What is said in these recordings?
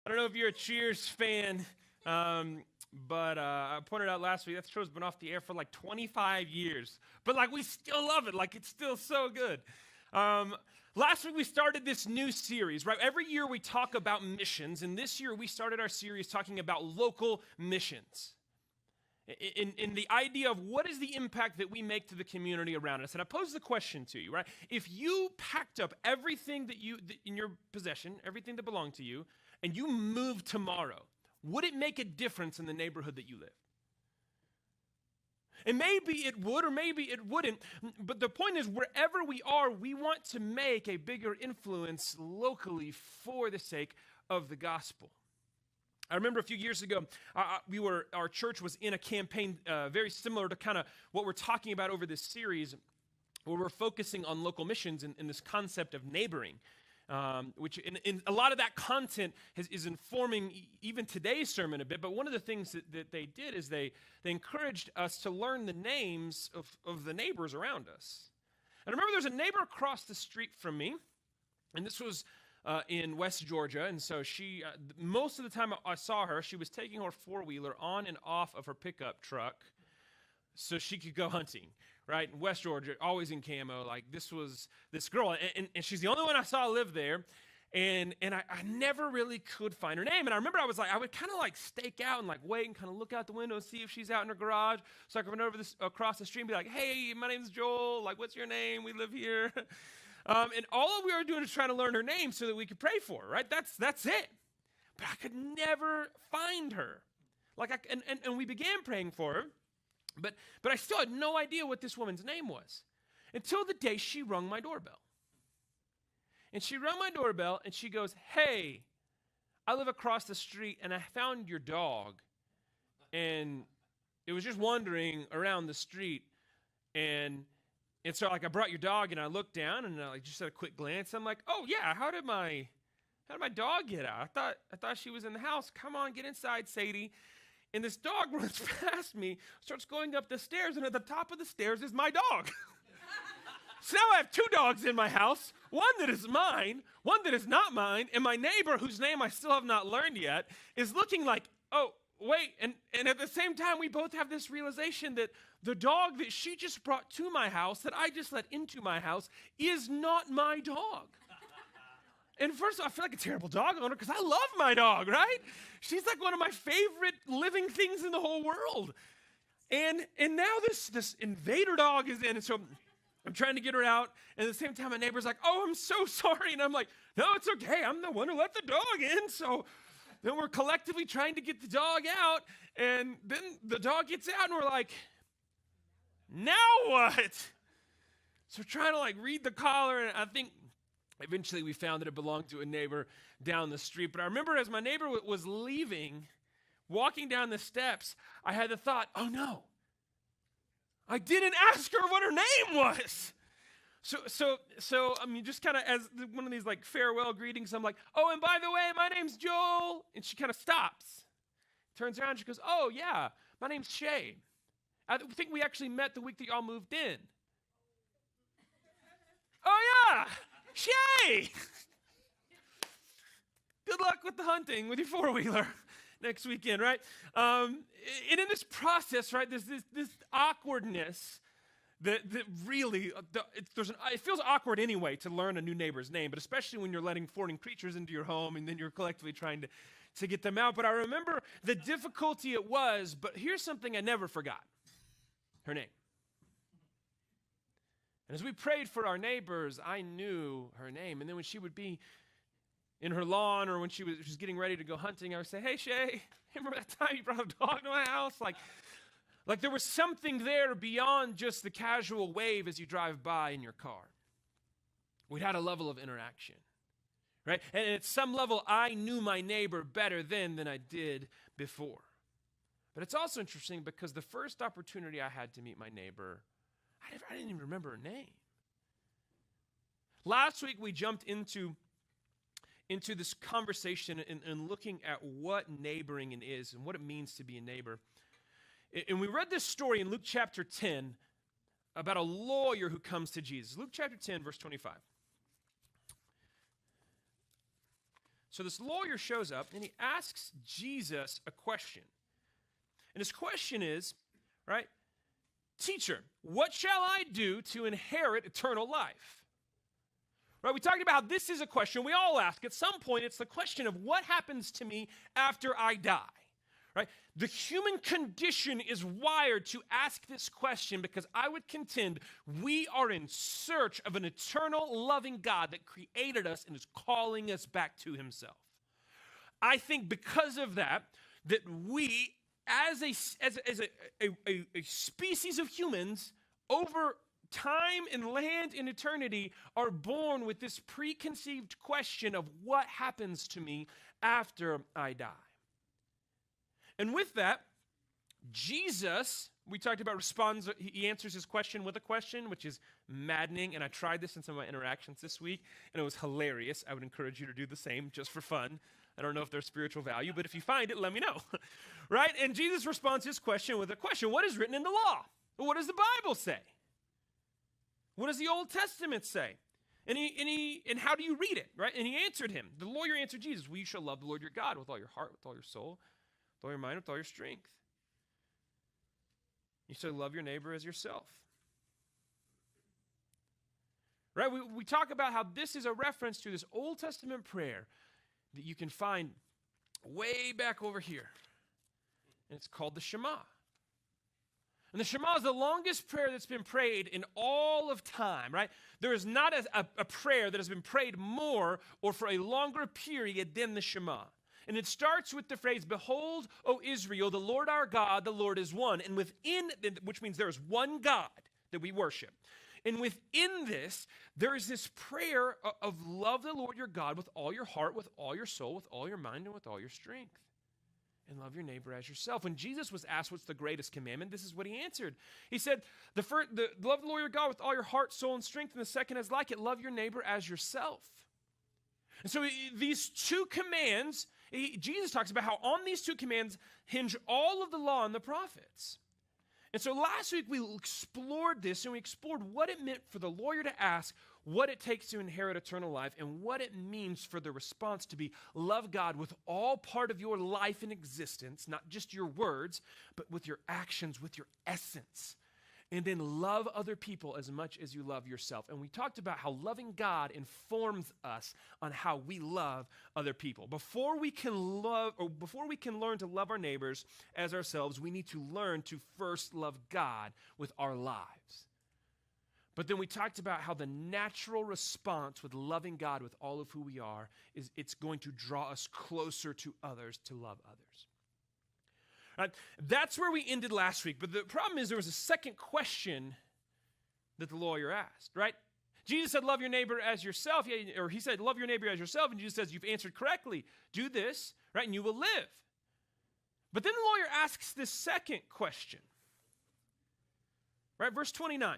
I don't know if you're a Cheers fan, but I pointed out last week that show's been off the air for like 25 years. But like we still love it. Like it's still so good. Um, Last week we started this new series, right? Every year we talk about missions, and this year we started our series talking about local missions. In the idea of what is the impact that we make to the community around us. And I pose the question to you, right? If you packed up everything that in your possession, everything that belonged to you, and you moved tomorrow, would it make a difference in the neighborhood that you live? And maybe it would or maybe it wouldn't. But the point is, wherever we are, we want to make a bigger influence locally for the sake of the gospel. I remember a few years ago, our church was in a campaign very similar to kind of what we're talking about over this series, where we're focusing on local missions and this concept of neighboring, which in a lot of that content is informing even today's sermon a bit. But one of the things that they did is they encouraged us to learn the names of the neighbors around us. And I remember there's a neighbor across the street from me, and this was in West Georgia, and so she, most of the time I saw her, she was taking her four-wheeler on and off of her pickup truck so she could go hunting, right? In West Georgia, always in camo, like this was this girl, and she's the only one I saw live there, and I never really could find her name. And I remember I would kind of like stake out and like wait and kind of look out the window and see if she's out in her garage, so I could run over across the street and be like, hey, my name's Joel, like what's your name? We live here. And all we were doing is trying to learn her name so that we could pray for her, right? That's it. But I could never find her. And we began praying for her, but I still had no idea what this woman's name was until the day she rung my doorbell. And she rung my doorbell and she goes, hey, I live across the street and I found your dog. And it was just wandering around the street, and so like I brought your dog, and I looked down and I like just had a quick glance. I'm like, oh yeah, how did my dog get out? I thought she was in the house. Come on, get inside, Sadie. And this dog runs past me, starts going up the stairs, and at the top of the stairs is my dog. So now I have two dogs in my house, one that is mine, one that is not mine, and my neighbor, whose name I still have not learned yet, is looking like, oh, wait, and at the same time, we both have this realization that the dog that she just brought to my house, that I just let into my house, is not my dog. And first of all, I feel like a terrible dog owner because I love my dog, right? She's like one of my favorite living things in the whole world. And now this invader dog is in, and so I'm trying to get her out, and at the same time, my neighbor's like, oh, I'm so sorry. And I'm like, no, it's okay. I'm the one who let the dog in, so then we're collectively trying to get the dog out, and then the dog gets out, and we're like, now what? So we're trying to like read the collar, and I think eventually we found that it belonged to a neighbor down the street. But I remember as my neighbor was leaving, walking down the steps, I had the thought, oh no, I didn't ask her what her name was. So I mean, just kind of as one of these like farewell greetings, I'm like, oh, and by the way, my name's Joel. And she kind of stops, turns around, she goes, oh yeah, my name's Shay. I think we actually met the week that y'all moved in. Oh yeah, Shay. Good luck with the hunting with your four-wheeler next weekend, right? And in this process, right, there's this awkwardness that really, it feels awkward anyway to learn a new neighbor's name, but especially when you're letting foreign creatures into your home and then you're collectively trying to get them out. But I remember the difficulty it was, but here's something I never forgot. Her name. And as we prayed for our neighbors, I knew her name. And then when she would be in her lawn or when she was getting ready to go hunting, I would say, hey, Shay, remember that time you brought a dog to my house? Like there was something there beyond just the casual wave as you drive by in your car. We had a level of interaction, right? And at some level, I knew my neighbor better then than I did before. But it's also interesting because the first opportunity I had to meet my neighbor, I didn't even remember her name. Last week, we jumped into this conversation and looking at what neighboring is and what it means to be a neighbor. And we read this story in Luke chapter 10 about a lawyer who comes to Jesus. Luke chapter 10, verse 25. So this lawyer shows up and he asks Jesus a question. And his question is, right, teacher, what shall I do to inherit eternal life? Right, we talked about how this is a question we all ask. At some point, it's the question of what happens to me after I die. Right? The human condition is wired to ask this question because I would contend we are in search of an eternal, loving God that created us and is calling us back to himself. I think because of that we, as a species of humans, over time and land and eternity, are born with this preconceived question of what happens to me after I die. And with that, Jesus, we talked about responds, he answers his question with a question, which is maddening. And I tried this in some of my interactions this week, and it was hilarious. I would encourage you to do the same just for fun. I don't know if there's spiritual value, but if you find it, let me know. Right? And Jesus responds his question with a question. What is written in the law? What does the Bible say? What does the Old Testament say? And how do you read it? Right? And he answered him. The lawyer answered Jesus, well, you shall love the Lord your God with all your heart, with all your soul, with all your mind, with all your strength. You shall love your neighbor as yourself. Right? We talk about how this is a reference to this Old Testament prayer that you can find way back over here. And it's called the Shema. And the Shema is the longest prayer that's been prayed in all of time, right? There is not a prayer that has been prayed more or for a longer period than the Shema. And it starts with the phrase, behold, O Israel, the Lord our God, the Lord is one. And within, which means there is one God that we worship. And within this, there is this prayer of love the Lord your God with all your heart, with all your soul, with all your mind, and with all your strength. And love your neighbor as yourself. When Jesus was asked what's the greatest commandment, this is what he answered. He said, love the Lord your God with all your heart, soul, and strength. And the second is like it, love your neighbor as yourself. And so these two commands, Jesus talks about how on these two commands hinge all of the law and the prophets. And so last week we explored this, and we explored what it meant for the lawyer to ask what it takes to inherit eternal life and what it means for the response to be love God with all part of your life and existence, not just your words, but with your actions, with your essence. And then love other people as much as you love yourself. And we talked about how loving God informs us on how we love other people. Before we can learn to love our neighbors as ourselves, we need to learn to first love God with our lives. But then we talked about how the natural response with loving God with all of who we are is it's going to draw us closer to others to love others. Right? That's where we ended last week. But the problem is there was a second question that the lawyer asked, right? Jesus said, love your neighbor as yourself. Or he said, love your neighbor as yourself. And Jesus says, you've answered correctly. Do this, right? And you will live. But then the lawyer asks this second question, right? Verse 29.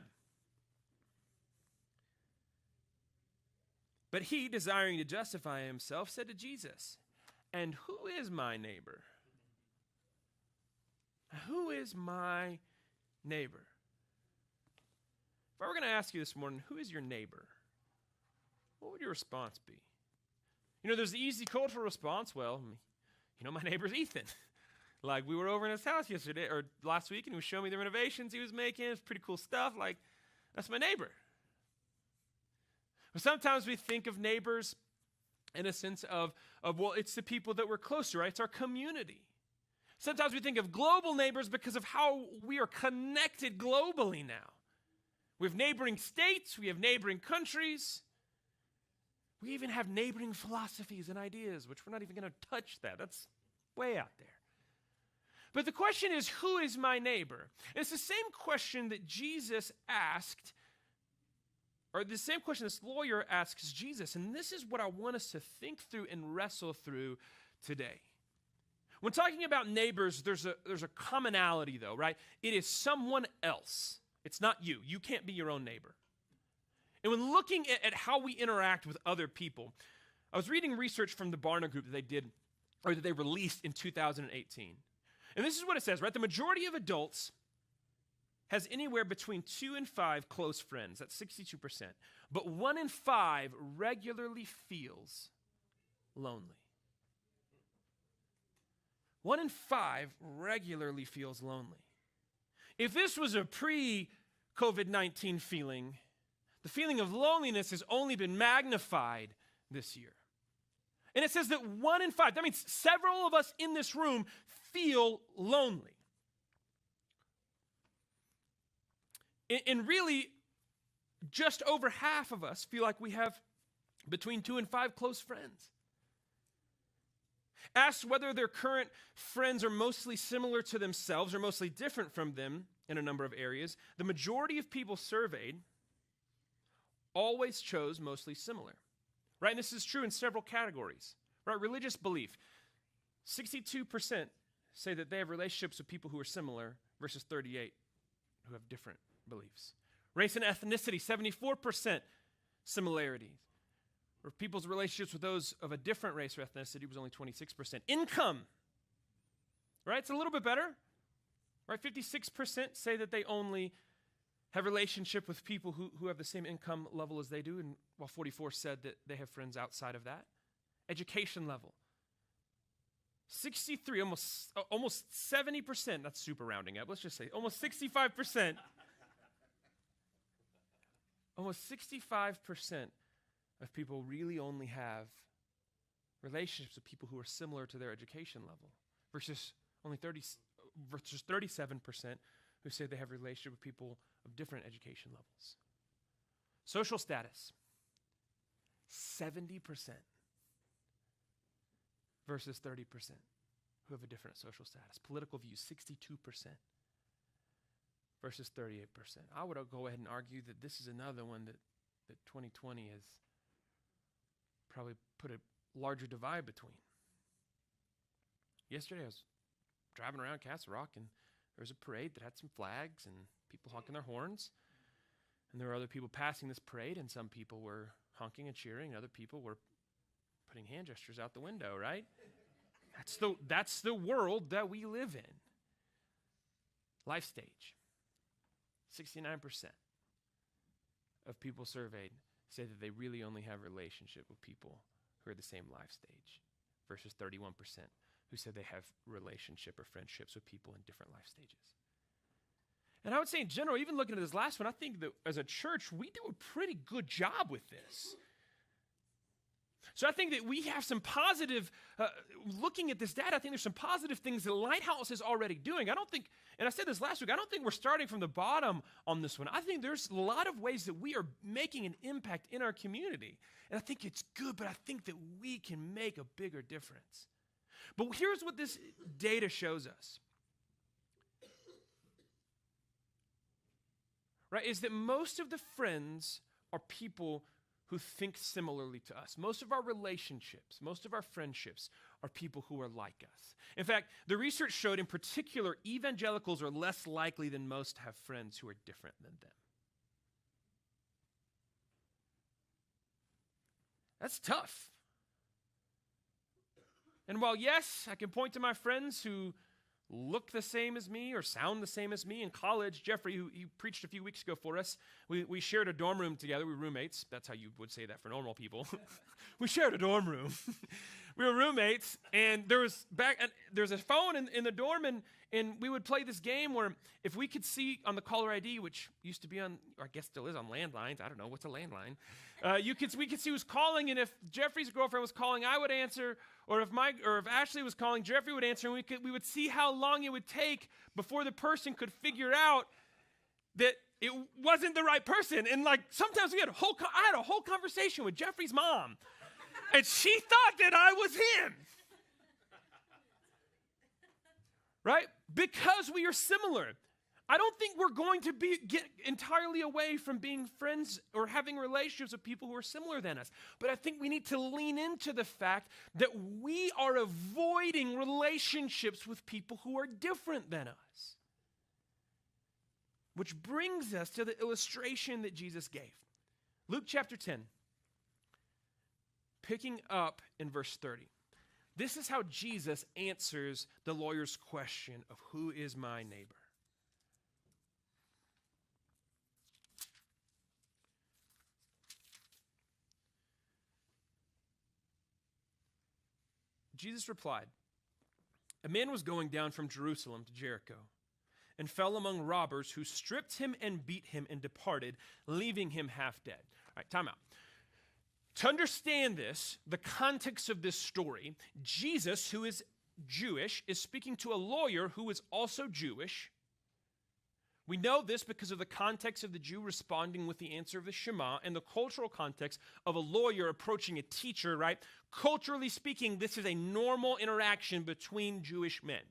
But he, desiring to justify himself, said to Jesus, and who is my neighbor? Who is my neighbor? If I were going to ask you this morning, who is your neighbor? What would your response be? You know, there's the easy cultural response. Well, you know, my neighbor's Ethan. Like, we were over in his house yesterday or last week, and he was showing me the renovations he was making. It's pretty cool stuff. Like, that's my neighbor. But sometimes we think of neighbors in a sense of, well, it's the people that we're close to, right? It's our community. Sometimes we think of global neighbors because of how we are connected globally now. We have neighboring states. We have neighboring countries. We even have neighboring philosophies and ideas, which we're not even going to touch that. That's way out there. But the question is, who is my neighbor? And it's the same question that Jesus asked, or the same question this lawyer asks Jesus. And this is what I want us to think through and wrestle through today. When talking about neighbors, there's a commonality, though, right? It is someone else. It's not you. You can't be your own neighbor. And when looking at how we interact with other people, I was reading research from the Barna Group that they did, or that they released in 2018. And this is what it says, right? The majority of adults has anywhere between 2 and 5 close friends. That's 62%. But 1 in 5 regularly feels lonely. 1 in 5 regularly feels lonely. If this was a pre-COVID-19 feeling, the feeling of loneliness has only been magnified this year. And it says that 1 in 5, that means several of us in this room feel lonely. And really, just over half of us feel like we have between 2 and 5 close friends. Asked whether their current friends are mostly similar to themselves or mostly different from them in a number of areas, the majority of people surveyed always chose mostly similar. Right? And this is true in several categories. Right? Religious belief. 62% say that they have relationships with people who are similar versus 38% who have different beliefs. Race and ethnicity, 74% similarities. Or people's relationships with those of a different race or ethnicity was only 26%. Income, right? It's a little bit better, right? 56% say that they only have relationship with people who have the same income level as they do, and while 44% said that they have friends outside of that. Education level. 63, almost 70%, that's super rounding up, let's just say, almost 65%. Almost 65% of people really only have relationships with people who are similar to their education level, versus 37% who say they have a relationship with people of different education levels. Social status, 70% versus 30% who have a different social status. Political views, 62% versus 38%. I would go ahead and argue that this is another one that 2020 has probably put a larger divide between. Yesterday I was driving around Castle Rock, and there was a parade that had some flags and people honking their horns. And there were other people passing this parade, and some people were honking and cheering, and other people were putting hand gestures out the window, right? That's the world that we live in. Life stage. 69% of people surveyed say that they really only have a relationship with people who are the same life stage, versus 31% who said they have relationship or friendships with people in different life stages. And I would say in general, even looking at this last one, I think that as a church, we do a pretty good job with this. So I think that we have some positive, looking at this data, I think there's some positive things that Lighthouse is already doing. I don't think, and I said this last week, I don't think we're starting from the bottom on this one. I think there's a lot of ways that we are making an impact in our community. And I think it's good, but I think that we can make a bigger difference. But here's what this data shows us. Right, is that most of the friends are people who think similarly to us. Most of our relationships, most of our friendships are people who are like us. In fact, the research showed in particular, evangelicals are less likely than most to have friends who are different than them. That's tough. And while, yes, I can point to my friends who look the same as me or sound the same as me. In college, Jeffrey, who preached a few weeks ago for us, we shared a dorm room together. We were roommates. That's how you would say that for normal people. We shared a dorm room. We were roommates, and there was a phone in the dorm, and we would play this game where if we could see on the caller ID, which used to be on, or I guess still is on landlines. I don't know, what's a landline? We could see who's calling, and if Jeffrey's girlfriend was calling, I would answer, or if Ashley was calling, Jeffrey would answer, and we would see how long it would take before the person could figure out that it wasn't the right person. And like sometimes I had a whole conversation with Jeffrey's mom, and she thought that I was him. Right? Because we are similar. I don't think we're going to get entirely away from being friends or having relationships with people who are similar than us. But I think we need to lean into the fact that we are avoiding relationships with people who are different than us. Which brings us to the illustration that Jesus gave. Luke chapter 10, picking up in verse 30. This is how Jesus answers the lawyer's question of who is my neighbor. Jesus replied, A man was going down from Jerusalem to Jericho and fell among robbers who stripped him and beat him and departed, leaving him half dead. All right, time out. To understand this, the context of this story, Jesus, who is Jewish, is speaking to a lawyer who is also Jewish. We know this because of the context of the Jew responding with the answer of the Shema and the cultural context of a lawyer approaching a teacher, right? Culturally speaking, this is a normal interaction between Jewish men.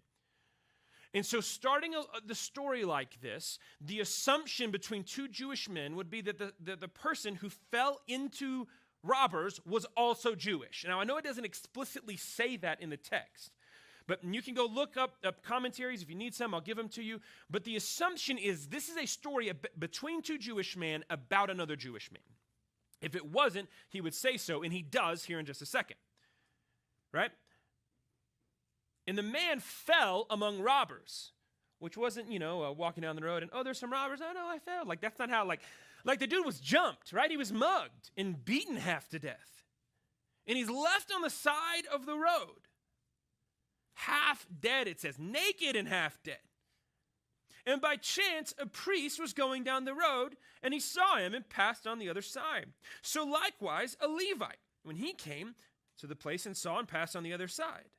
And so starting the story like this, the assumption between two Jewish men would be that the person who fell into robbers was also Jewish. Now, I know it doesn't explicitly say that in the text, but you can go look up commentaries. If you need some, I'll give them to you. But the assumption is this is a story between two Jewish men about another Jewish man. If it wasn't, he would say so, and he does here in just a second, right? And the man fell among robbers, which wasn't, walking down the road and, oh, there's some robbers. Oh, no, I fell. Like, that's not how, like the dude was jumped, right? He was mugged and beaten half to death. And he's left on the side of the road, half dead, it says, naked and half dead. And by chance, a priest was going down the road, and he saw him and passed on the other side. So likewise, a Levite, when he came to the place and saw and passed on the other side.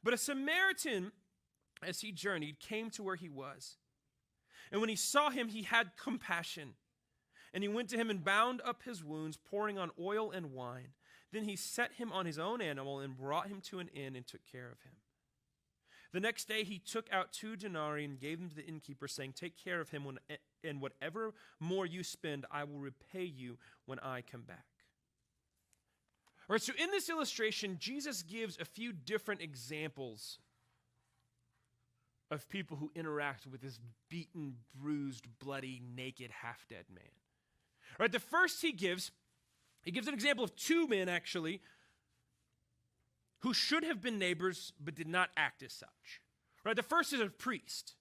But a Samaritan, as he journeyed, came to where he was. And when he saw him, he had compassion. And he went to him and bound up his wounds, pouring on oil and wine. Then he set him on his own animal and brought him to an inn and took care of him. The next day he took out 2 denarii and gave them to the innkeeper, saying, take care of him, and whatever more you spend, I will repay you when I come back. All right, so in this illustration, Jesus gives a few different examples of people who interact with this beaten, bruised, bloody, naked, half-dead man. All right, the first he gives an example of 2 men, actually, who should have been neighbors but did not act as such. Right, the first is a priest.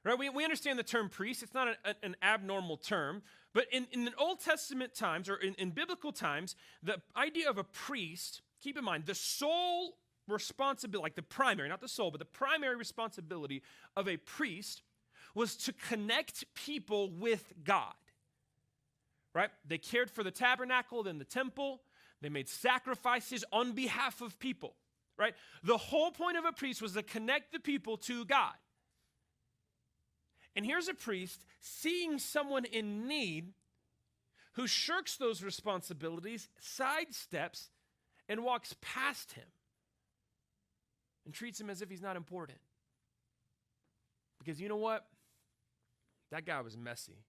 Right, we understand the term priest. It's not an abnormal term. But in the Old Testament times, or in biblical times, the idea of a priest, keep in mind, the sole responsibility, like the primary, not the sole, but the primary responsibility of a priest was to connect people with God. Right? They cared for the tabernacle, then the temple. They made sacrifices on behalf of people. Right? The whole point of a priest was to connect the people to God. And here's a priest seeing someone in need who shirks those responsibilities, sidesteps, and walks past him and treats him as if he's not important. Because you know what? That guy was messy.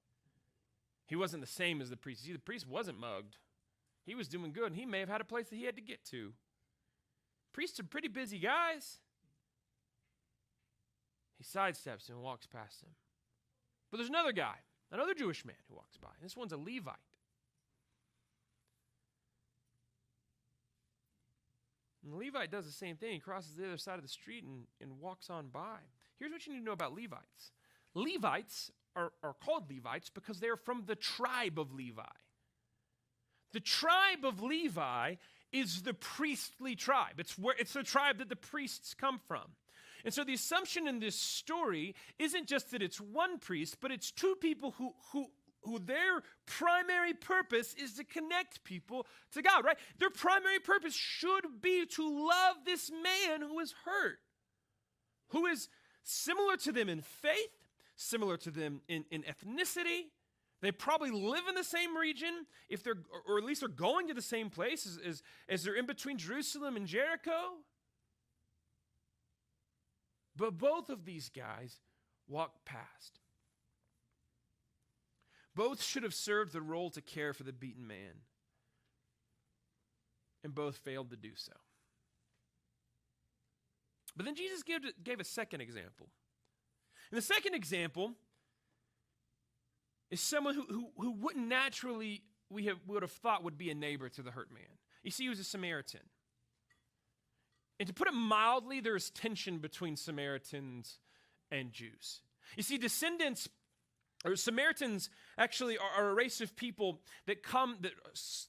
He wasn't the same as the priest. See, the priest wasn't mugged. He was doing good, and he may have had a place that he had to get to. Priests are pretty busy guys. He sidesteps him and walks past him. But there's another guy, another Jewish man who walks by. This one's a Levite. And the Levite does the same thing. He crosses the other side of the street and walks on by. Here's what you need to know about Levites. Levites are called Levites because they're from the tribe of Levi. The tribe of Levi is the priestly tribe. It's the tribe that the priests come from. And so the assumption in this story isn't just that it's one priest, but it's 2 people who their primary purpose is to connect people to God, right? Their primary purpose should be to love this man who is hurt, who is similar to them in faith, similar to them in ethnicity. They probably live in the same region, or at least they're going to the same place as they're in between Jerusalem and Jericho. But both of these guys walked past. Both should have served the role to care for the beaten man, and both failed to do so. But then Jesus gave a second example. And the second example is someone who wouldn't naturally, we would have thought would be a neighbor to the hurt man. You see, he was a Samaritan. And to put it mildly, there is tension between Samaritans and Jews. You see, descendants Or Samaritans actually are a race of people that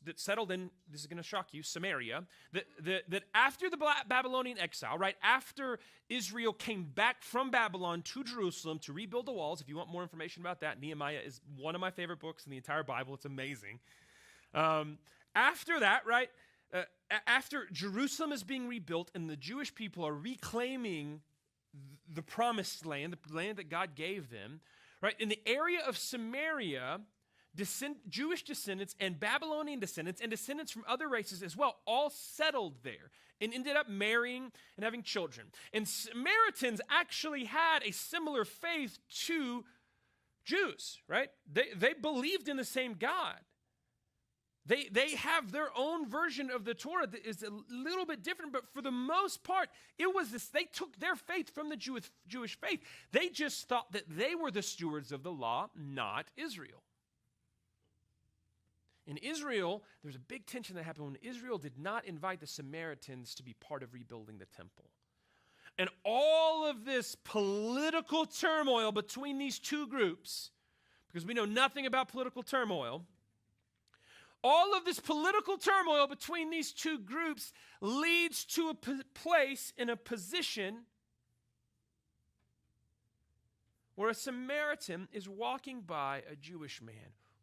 that settled in, this is going to shock you, Samaria, that after the Babylonian exile, right after Israel came back from Babylon to Jerusalem to rebuild the walls. If you want more information about that, Nehemiah is one of my favorite books in the entire Bible. It's amazing. After that, right, after Jerusalem is being rebuilt and the Jewish people are reclaiming the promised land, the land that God gave them, right, in the area of Samaria, Jewish descendants and Babylonian descendants and descendants from other races as well all settled there and ended up marrying and having children. And Samaritans actually had a similar faith to Jews, right? They believed in the same God. They have their own version of the Torah that is a little bit different, but for the most part, it was this. They took their faith from the Jewish faith. They just thought that they were the stewards of the law, not Israel. In Israel, there's a big tension that happened when Israel did not invite the Samaritans to be part of rebuilding the temple. And all of this political turmoil between these two groups, because we know nothing about political turmoil, all of this political turmoil between these two groups leads to a place in a position where a Samaritan is walking by a Jewish man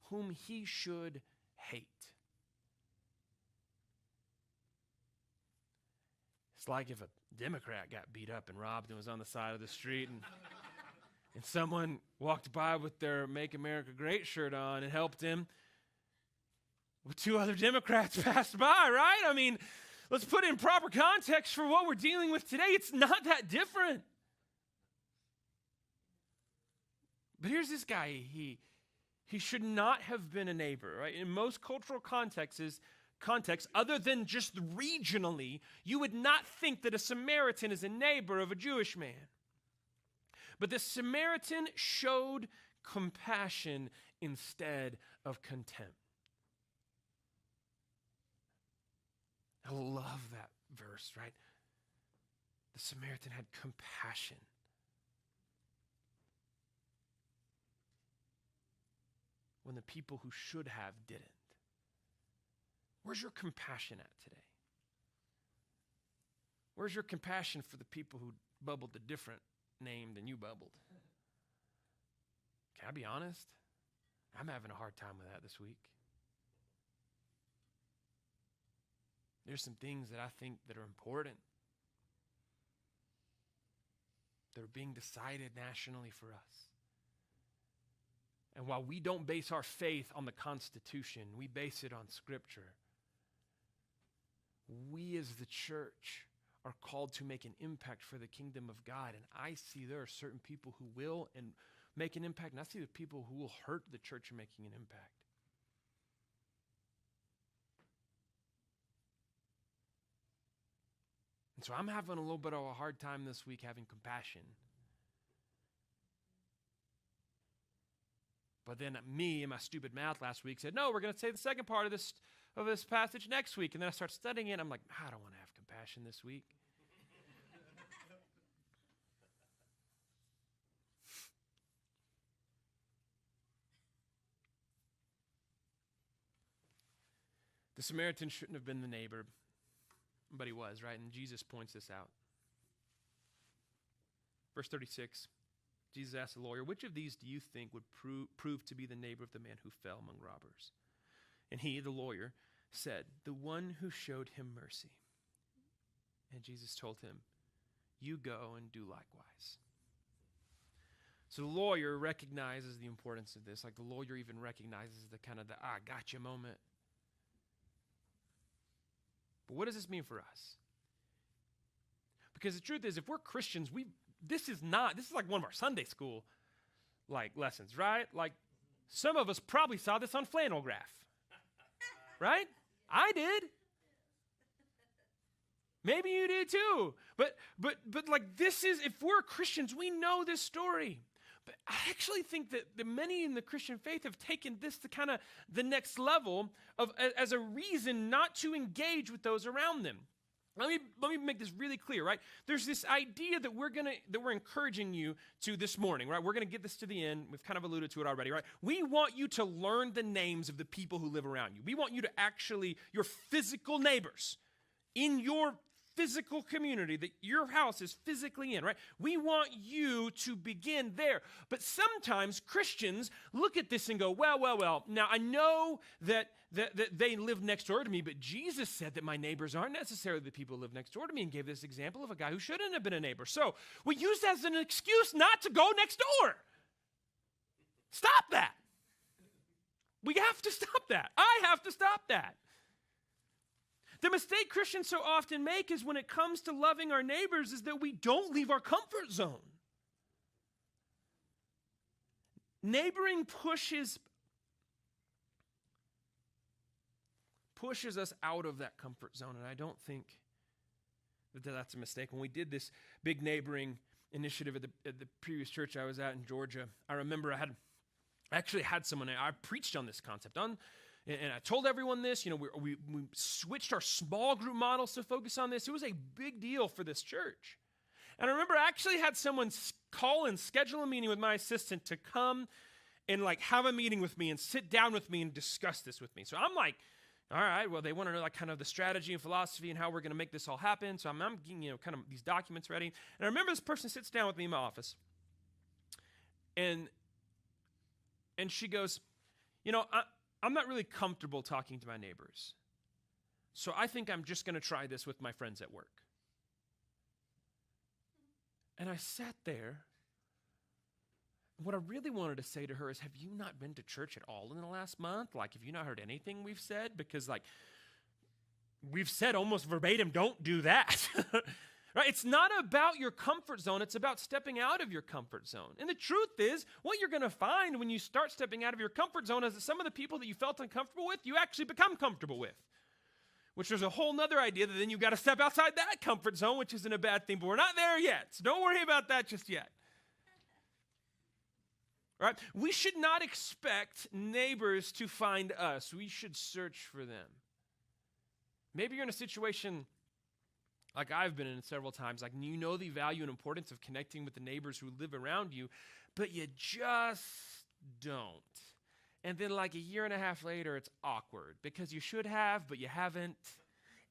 whom he should hate. It's like if a Democrat got beat up and robbed and was on the side of the street and someone walked by with their Make America Great shirt on and helped him. Two other Democrats passed by, right? I mean, let's put it in proper context for what we're dealing with today. It's not that different. But here's this guy. He should not have been a neighbor, right? In most cultural contexts, other than just regionally, you would not think that a Samaritan is a neighbor of a Jewish man. But the Samaritan showed compassion instead of contempt. I love that verse, right? The Samaritan had compassion. When the people who should have didn't. Where's your compassion at today? Where's your compassion for the people who bubbled a different name than you bubbled? Can I be honest? I'm having a hard time with that this week. There's some things that I think that are important that are being decided nationally for us. And while we don't base our faith on the Constitution, we base it on Scripture. We as the church are called to make an impact for the kingdom of God. And I see there are certain people who will and make an impact, and I see the people who will hurt the church in making an impact. And so I'm having a little bit of a hard time this week having compassion. But then me and my stupid mouth last week said, no, we're going to say the second part of this passage next week. And then I start studying it, and I'm like, I don't want to have compassion this week. The Samaritan shouldn't have been the neighbor, but he was, right? And Jesus points this out. Verse 36, Jesus asked the lawyer, which of these do you think would prove to be the neighbor of the man who fell among robbers? And he, the lawyer, said, the one who showed him mercy. And Jesus told him, you go and do likewise. So the lawyer recognizes the importance of this. Like the lawyer even recognizes the kind of gotcha moment. But what does this mean for us? Because the truth is, if we're Christians, this is like one of our Sunday school lessons, right? Like some of us probably saw this on flannel graph, right? I did. Maybe you did too. But like this is, if we're Christians, we know this story. But I actually think that many in the Christian faith have taken this to kind of the next level as a reason not to engage with those around them. Let me make this really clear, right? There's this idea that we're encouraging you to this morning, right? We're gonna get this to the end. We've kind of alluded to it already, right? We want you to learn the names of the people who live around you. We want you to actually, your physical neighbors in your physical community that your house is physically in, right? We want you to begin there. But sometimes Christians look at this and go, well, now I know that they live next door to me, but Jesus said that my neighbors aren't necessarily the people who live next door to me and gave this example of a guy who shouldn't have been a neighbor. So we use that as an excuse not to go next door. Stop that. We have to stop that. I have to stop that. The mistake Christians so often make is when it comes to loving our neighbors is that we don't leave our comfort zone. Neighboring pushes us out of that comfort zone, and I don't think that that's a mistake. When we did this big neighboring initiative at the previous church I was at in Georgia, I remember I actually had someone, I preached on this concept, and I told everyone this, we switched our small group models to focus on this. It was a big deal for this church. And I remember I actually had someone call and schedule a meeting with my assistant to come and have a meeting with me and sit down with me and discuss this with me. So I'm like, all right, well, they want to know kind of the strategy and philosophy and how we're going to make this all happen. So I'm getting, kind of these documents ready. And I remember this person sits down with me in my office. And she goes, I'm not really comfortable talking to my neighbors. So I think I'm just going to try this with my friends at work. And I sat there. What I really wanted to say to her is, have you not been to church at all in the last month? Have you not heard anything we've said? Because, we've said almost verbatim, don't do that. Right? It's not about your comfort zone. It's about stepping out of your comfort zone. And the truth is, what you're going to find when you start stepping out of your comfort zone is that some of the people that you felt uncomfortable with, you actually become comfortable with. Which there's a whole nother idea that then you've got to step outside that comfort zone, which isn't a bad thing, but we're not there yet. So don't worry about that just yet. Right? We should not expect neighbors to find us. We should search for them. Maybe you're in a situation like I've been in several times, you know the value and importance of connecting with the neighbors who live around you, but you just don't. And then a year and a half later, it's awkward because you should have, but you haven't.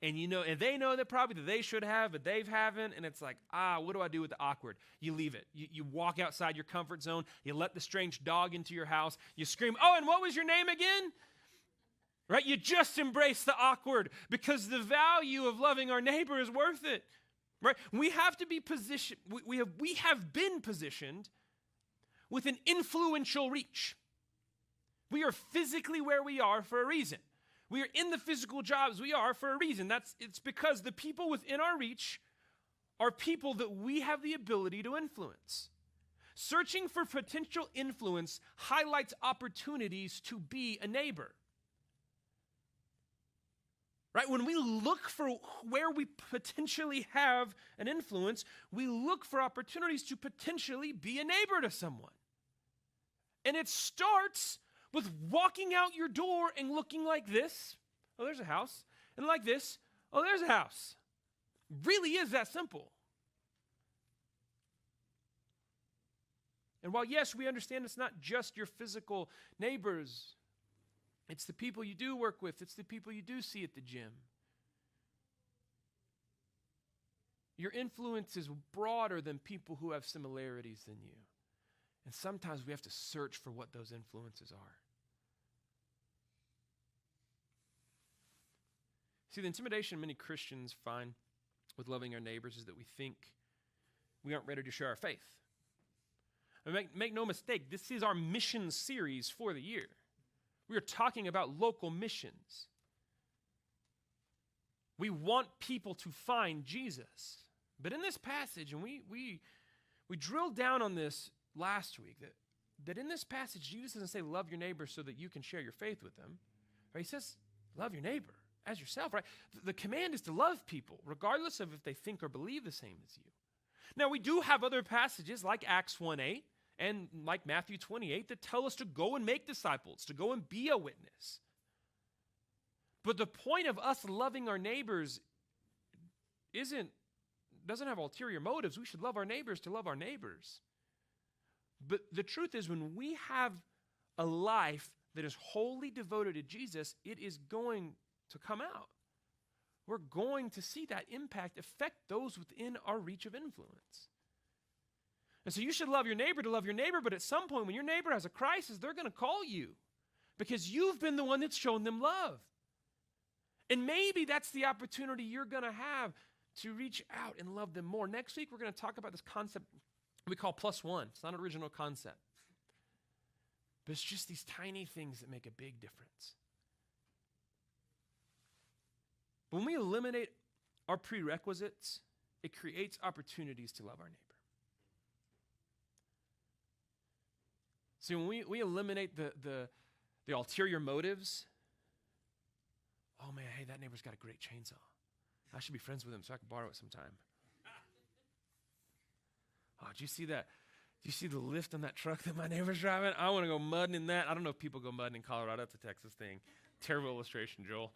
And and they know that probably that they should have, but they haven't. And it's what do I do with the awkward? You leave it. You walk outside your comfort zone. You let the strange dog into your house. You scream, oh, and what was your name again? Right? You just embrace the awkward because the value of loving our neighbor is worth it. Right? We have to be positioned. We have been positioned with an influential reach. We are physically where we are for a reason. We are in the physical jobs we are for a reason. It's because the people within our reach are people that we have the ability to influence. Searching for potential influence highlights opportunities to be a neighbor. Right? When we look for where we potentially have an influence, we look for opportunities to potentially be a neighbor to someone. And it starts with walking out your door and looking like this. Oh, there's a house. And like this. Oh, there's a house. Really is that simple. And while, yes, we understand it's not just your physical neighbors, it's the people you do work with. It's the people you do see at the gym. Your influence is broader than people who have similarities than you. And sometimes we have to search for what those influences are. See, the intimidation many Christians find with loving our neighbors is that we think we aren't ready to share our faith. And make no mistake, this is our mission series for the year. We are talking about local missions. We want people to find Jesus. But in this passage, and we drilled down on this last week, that in this passage, Jesus doesn't say love your neighbor so that you can share your faith with them. Right? He says love your neighbor as yourself. Right? The command is to love people, regardless of if they think or believe the same as you. Now, we do have other passages like Acts 1:8 and like Matthew 28 that tell us to go and make disciples, to go and be a witness. But the point of us loving our neighbors doesn't have ulterior motives. We should love our neighbors to love our neighbors. But the truth is, when we have a life that is wholly devoted to Jesus, it is going to come out. We're going to see that impact affect those within our reach of influence. And so you should love your neighbor to love your neighbor, but at some point when your neighbor has a crisis, they're going to call you because you've been the one that's shown them love. And maybe that's the opportunity you're going to have to reach out and love them more. Next week, we're going to talk about this concept we call +1. It's not an original concept. But it's just these tiny things that make a big difference. When we eliminate our prerequisites, it creates opportunities to love our neighbor. See, when we eliminate the ulterior motives, oh man, hey, that neighbor's got a great chainsaw. I should be friends with him so I can borrow it sometime. Oh, did you see that? Do you see the lift on that truck that my neighbor's driving? I want to go mudding in that. I don't know if people go mudding in Colorado. That's a Texas thing. Terrible illustration, Joel.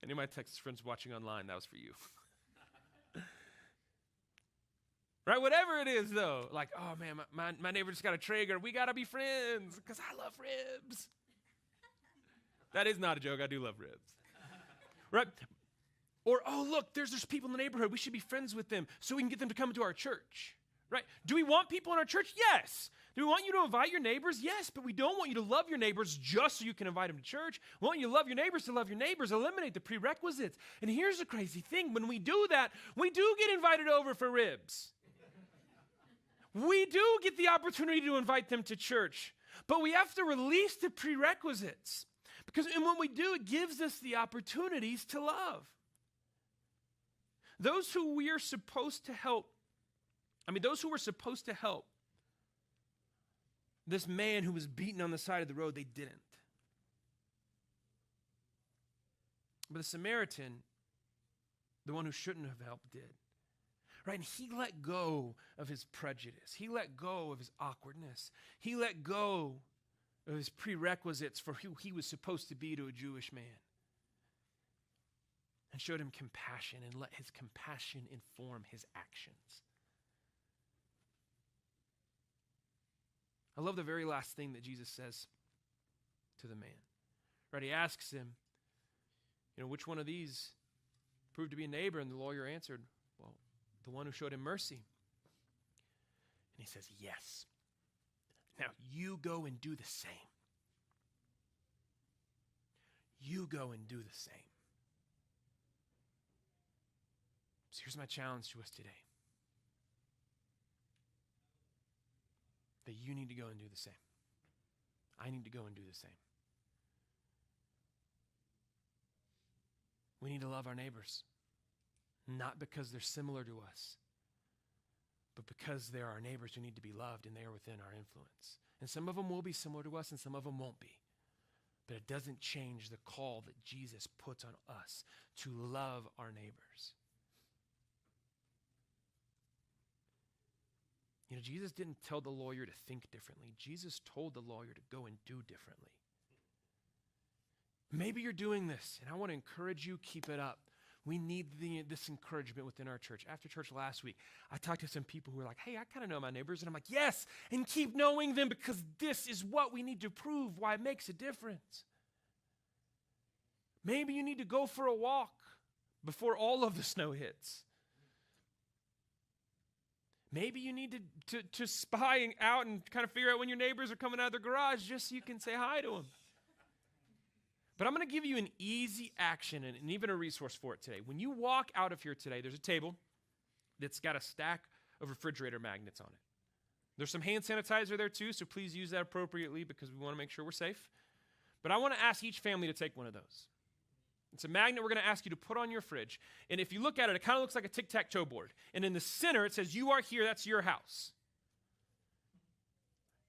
Any of my Texas friends watching online, that was for you. Right? Whatever it is, though. Like, oh, man, my neighbor just got a Traeger. We got to be friends because I love ribs. That is not a joke. I do love ribs. Right? Or, oh, look, there's people in the neighborhood. We should be friends with them so we can get them to come to our church. Right? Do we want people in our church? Yes. Do we want you to invite your neighbors? Yes, but we don't want you to love your neighbors just so you can invite them to church. We want you to love your neighbors to love your neighbors. Eliminate the prerequisites. And here's the crazy thing. When we do that, we do get invited over for ribs. We do get the opportunity to invite them to church. But we have to release the prerequisites. Because when we do, it gives us the opportunities to love. Those who we are supposed to help, those who were supposed to help this man who was beaten on the side of the road, they didn't. But the Samaritan, the one who shouldn't have helped, did. Right? And he let go of his prejudice. He let go of his awkwardness. He let go of his prerequisites for who he was supposed to be to a Jewish man. And showed him compassion and let his compassion inform his actions. I love the very last thing that Jesus says to the man. Right? He asks him, which one of these proved to be a neighbor? And the lawyer answered, well, the one who showed him mercy. And he says, yes. Now you go and do the same. You go and do the same. So here's my challenge to us today. That you need to go and do the same. I need to go and do the same. We need to love our neighbors. Not because they're similar to us, but because they're our neighbors who need to be loved and they are within our influence. And some of them will be similar to us and some of them won't be. But it doesn't change the call that Jesus puts on us to love our neighbors. Jesus didn't tell the lawyer to think differently. Jesus told the lawyer to go and do differently. Maybe you're doing this, and I want to encourage you, keep it up. We need this encouragement within our church. After church last week, I talked to some people who were like, hey, I kind of know my neighbors. And I'm like, yes, and keep knowing them because this is what we need to prove why it makes a difference. Maybe you need to go for a walk before all of the snow hits. Maybe you need to spy out and kind of figure out when your neighbors are coming out of their garage just so you can say hi to them. But I'm going to give you an easy action and even a resource for it today. When you walk out of here today, there's a table that's got a stack of refrigerator magnets on it. There's some hand sanitizer there too, so please use that appropriately because we want to make sure we're safe. But I want to ask each family to take one of those. It's a magnet we're going to ask you to put on your fridge. And if you look at it, it kind of looks like a tic-tac-toe board. And in the center, it says, you are here, that's your house.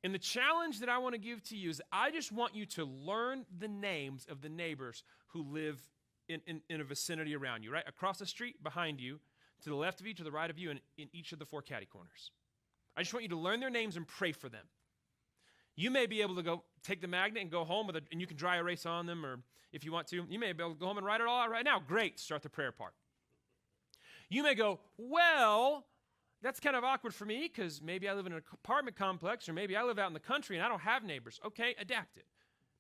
And the challenge that I want to give to you is I just want you to learn the names of the neighbors who live in a vicinity around you, right? Across the street, behind you, to the left of you, to the right of you, and in each of the 4 catty corners. I just want you to learn their names and pray for them. You may be able to go take the magnet and go home and you can dry erase on them, or if you want to, you may be able to go home and write it all out right now. Great, start the prayer part. You may go, well, that's kind of awkward for me because maybe I live in an apartment complex or maybe I live out in the country and I don't have neighbors. Okay, adapt it.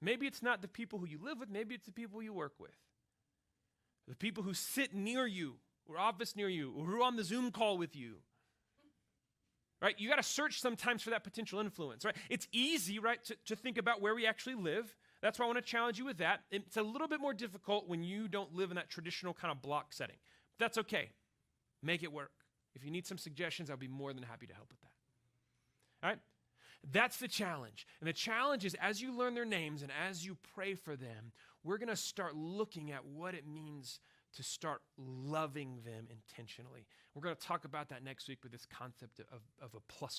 Maybe it's not the people who you live with. Maybe it's the people you work with. The people who sit near you or office near you or who are on the Zoom call with you. Right? You got to search sometimes for that potential influence. Right? It's easy, right, to think about where we actually live. That's why I want to challenge you with that. It's a little bit more difficult when you don't live in that traditional kind of block setting. That's okay. Make it work. If you need some suggestions, I'll be more than happy to help with that. All right? That's the challenge. And the challenge is as you learn their names and as you pray for them, we're going to start looking at what it means to start loving them intentionally. We're going to talk about that next week with this concept of a +1.